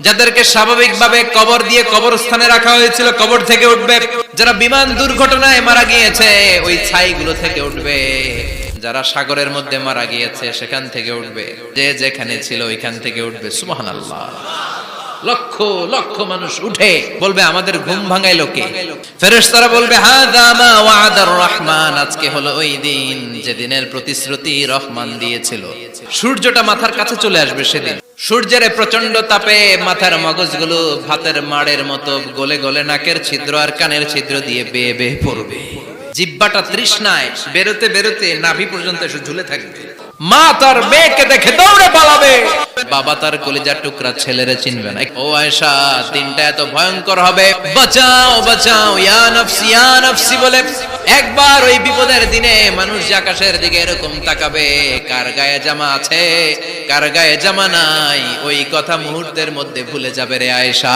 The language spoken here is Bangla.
যাদেরকে স্বাভাবিকভাবে কবর দিয়ে কবরস্থানে রাখা হয়েছিল কবর থেকে উঠবে, যারা বিমান দুর্ঘটনায় মারা গিয়েছে ওই ছাইগুলো থেকে উঠবে, যারা সাগরের মধ্যে মারা গিয়েছে সেখান থেকে উঠবে, যে যেখানে ছিল ওইখান থেকে উঠবে। সুবহানাল্লাহ। লক্ষ লক্ষ মানুষ উঠে বলবে আমাদের ঘুম ভাঙাইলো কে? ফেরেশতারা বলবে হাযা মা ওয়া'দার রহমান, আজকে হলো ওই দিন যেদিনের প্রতিশ্রুতি রহমান দিয়েছিল। সূর্যটা মাথার কাছে চলে আসবে সেদিন। সূর্যের প্রচন্ড তাপে মাথার মগজগুলো ভাতের মাড়ের মতো গলে গলে নাকের ছিদ্র আর কানের ছিদ্র দিয়ে বেয়ে বেয়ে পড়বে। জিহ্বাটা তৃষ্ণায় বেরোতে বেরোতে নাভি পর্যন্ত এসে ঝুলে থাকবে। মা তার মেয়েকে দেখে দৌড়ে পালাবে, বাবা তার কলিজার টুকরা ছেলেরে চিনবে না। ও আয়েশা, দিনটা এত ভয়ঙ্কর হবে, বাঁচাও বাঁচাও ইয়া নফসি ইয়া নফসি বলে একবার ওই বিপদের দিনে মানুষ যে আকাশের দিকে এরকম তাকাবে, কার গায়ে জামা আছে কার গায়ে জামা নাই, ওই কথা মুহূর্তের মধ্যে ভুলে যাবে রে আয়েশা।